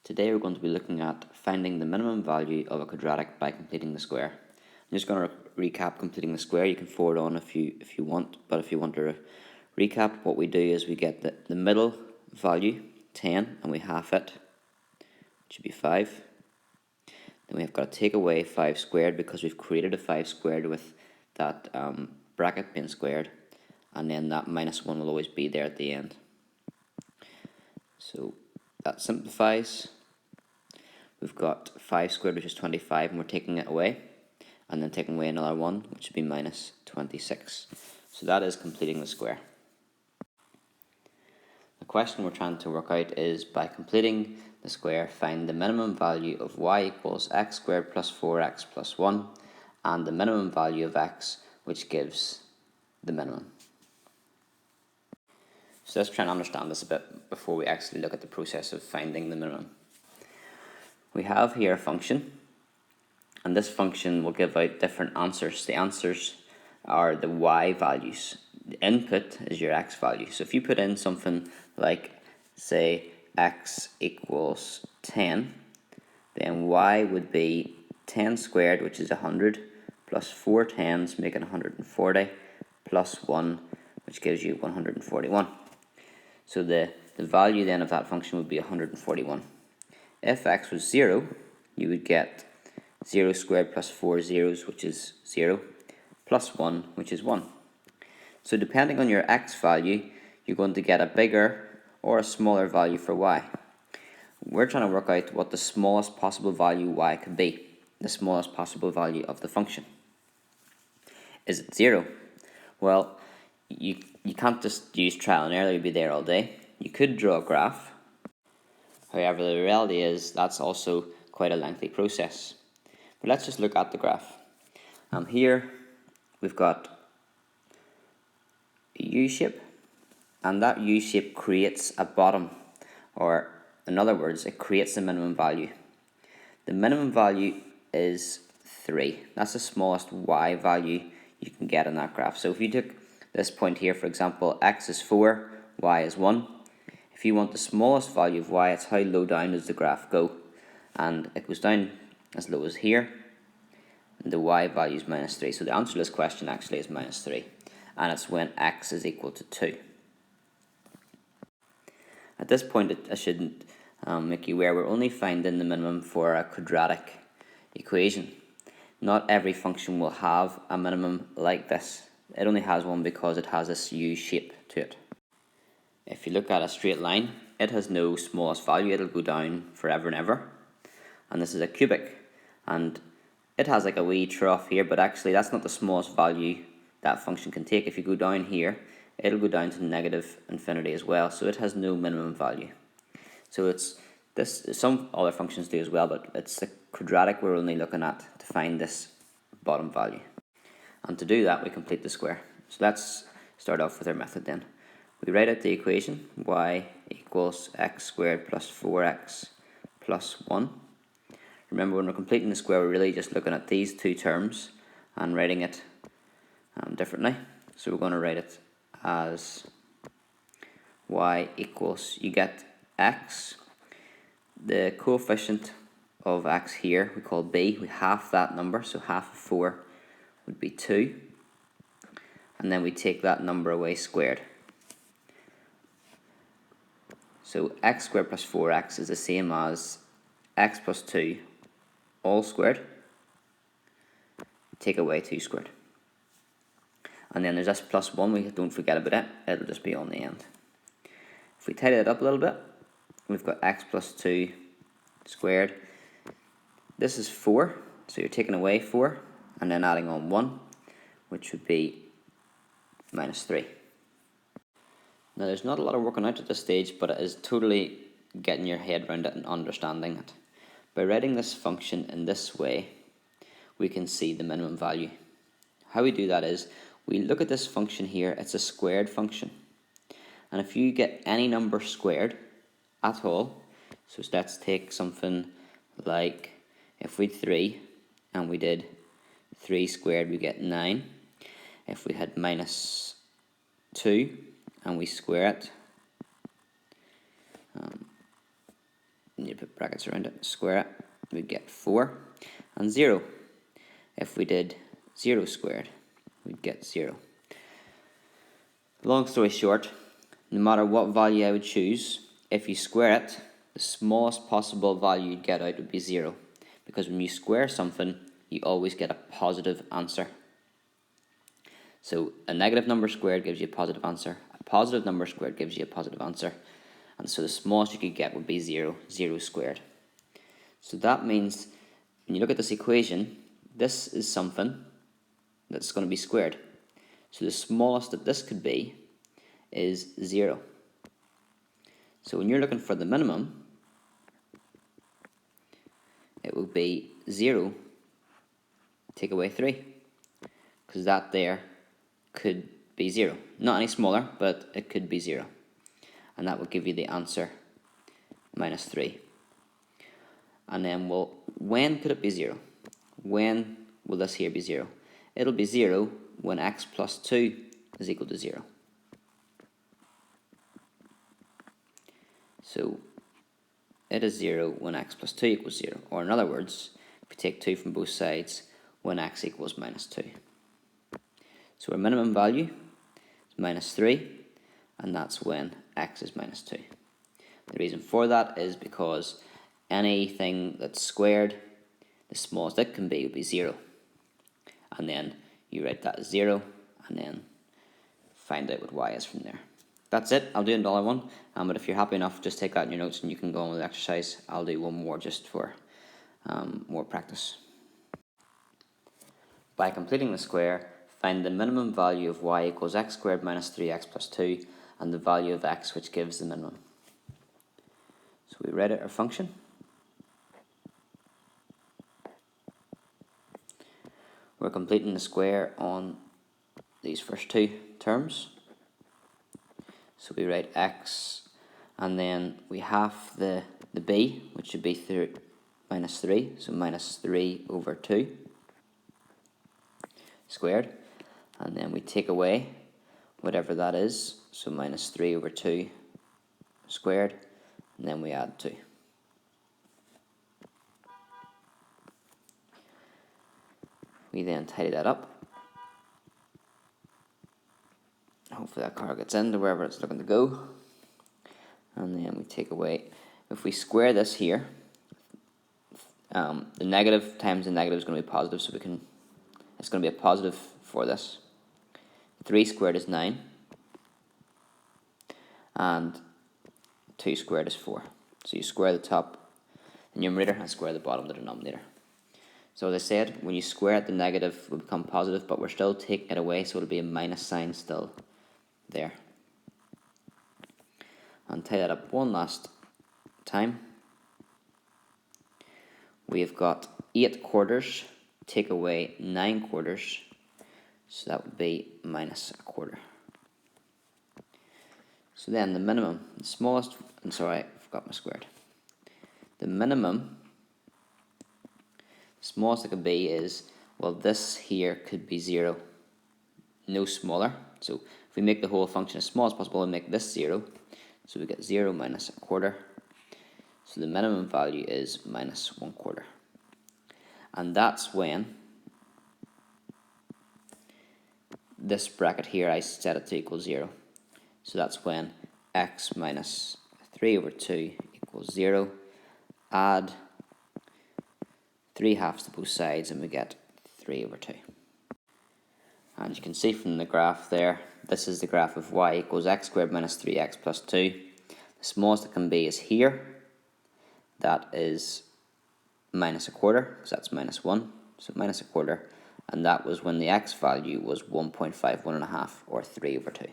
Today we're going to be looking at finding the minimum value of a quadratic by completing the square. I'm just going to recap completing the square. You can forward on if you want, but if you want to recap, what we do is we get the middle value, 10, and we half it, which should be 5. Then we've got to take away 5 squared because we've created a 5 squared with that bracket being squared, and then that minus 1 will always be there at the end. So that simplifies. We've got 5 squared, which is 25, and we're taking it away, and then taking away another 1, which would be minus 26. So that is completing the square. The question we're trying to work out is, by completing the square, find the minimum value of y equals x squared plus 4x plus 1, and the minimum value of x, which gives the minimum. So let's try and understand this a bit before we actually look at the process of finding the minimum. We have here a function, and this function will give out different answers. The answers are the y values. The input is your x value. So if you put in something like, say, x equals 10, then y would be 10 squared, which is 100, plus 4 tens, making 140, plus 1, which gives you 141. So the value then of that function would be 141. If x was 0, you would get 0 squared plus 4 zeros, which is 0, plus 1, which is 1. So depending on your x value, you're going to get a bigger or a smaller value for y. We're trying to work out what the smallest possible value y could be, the smallest possible value of the function. Is it 0? Well, you can't just use trial and error, you'll be there all day. You could draw a graph. However, the reality is that's also quite a lengthy process. But let's just look at the graph. Here we've got a U-shape, and that U-shape creates a bottom, or in other words, it creates the minimum value. The minimum value is 3. That's the smallest y value you can get in that graph. So if you took this point here, for example, x is 4, y is 1. If you want the smallest value of y, it's how low down does the graph go. And it goes down as low as here, and the y value is minus 3. So the answer to this question actually is minus 3. And it's when x is equal to 2. At this point, I shouldn't make you aware we're only finding the minimum for a quadratic equation. Not every function will have a minimum like this. It only has one because it has this U shape to it. If you look at a straight line, it has no smallest value. It'll go down forever and ever. And this is a cubic, and it has like a wee trough here, but actually that's not the smallest value that function can take. If you go down here, it'll go down to negative infinity as well, so it has no minimum value. So it's this. Some other functions do as well, but it's the quadratic we're only looking at to find this bottom value. And to do that, we complete the square. So let's start off with our method then. We write out the equation, y equals x squared plus 4x plus 1. Remember, when we're completing the square, we're really just looking at these two terms and writing it differently. So we're going to write it as y equals, you get x, the coefficient of x here we call b, we half that number, so half of 4 would be 2, and then we take that number away squared. So x squared plus 4x is the same as x plus 2 all squared, take away 2 squared. And then there's this plus 1, we don't forget about it, it'll just be on the end. If we tidy it up a little bit, we've got x plus 2 squared. This is 4, so you're taking away 4 and then adding on 1, which would be minus 3. Now there's not a lot of working out at this stage, but it is totally getting your head around it and understanding it. By writing this function in this way, we can see the minimum value. How we do that is, we look at this function here, it's a squared function. And if you get any number squared at all, so let's take something like, if we had 3 and we did 3 squared, we get 9. If we had minus 2 and we square it, you need to put brackets around it, square it, we'd get 4, and 0. If we did 0 squared, we'd get 0. Long story short, no matter what value I would choose, if you square it, the smallest possible value you'd get out would be 0. Because when you square something, you always get a positive answer. So a negative number squared gives you a positive answer. A positive number squared gives you a positive answer. And so the smallest you could get would be 0, 0 squared. So that means when you look at this equation, this is something that's going to be squared. So the smallest that this could be is 0. So when you're looking for the minimum, it will be 0, take away 3. Because that there could be 0. Not any smaller, but it could be 0. And that will give you the answer, minus 3. And then, well, when could it be 0? When will this here be 0? It'll be 0 when x plus 2 is equal to 0. So it is 0 when x plus 2 equals 0. Or in other words, if we take 2 from both sides, when x equals minus 2. So our minimum value is minus 3, and that's when x is minus 2. The reason for that is because anything that's squared, the smallest it can be would be 0. And then you write that as 0, and then find out what y is from there. That's it. I'll do another one, but if you're happy enough, just take that in your notes and you can go on with the exercise. I'll do one more just for more practice. By completing the square, find the minimum value of y equals x squared minus 3x plus 2 and the value of x which gives the minimum. So we write out our function. We're completing the square on these first two terms. So we write x, and then we half the b, which should be minus 3, so minus 3 over 2 squared. And then we take away whatever that is, so minus 3 over 2 squared, and then we add 2. We then tidy that up. Hopefully that car gets into wherever it's looking to go. And then we take away, if we square this here, the negative times the negative is going to be positive, so it's going to be a positive for this. 3 squared is 9, and 2 squared is 4. So you square the top, the numerator, and square the bottom, the denominator. So as I said, when you square it, the negative will become positive, but we're still taking it away, so it'll be a minus sign still there. And tie that up one last time. We've got 8 quarters, take away 9 quarters, so that would be minus a quarter. So then the minimum, the smallest, I'm sorry, I forgot my squared. The minimum, the smallest it could be is, well, this here could be 0, no smaller. So if we make the whole function as small as possible and make this 0, so we get 0 minus a quarter. So the minimum value is minus 1 quarter. And that's when this bracket here, I set it to equal 0. So that's when x minus 3 over 2 equals 0. Add 3 halves to both sides and we get 3 over 2. And you can see from the graph there, this is the graph of y equals x squared minus 3x plus 2. The smallest it can be is here. That is minus a quarter, because that's minus 1. So minus a quarter. And that was when the x value was 1.5, 1.5, or 3 over 2.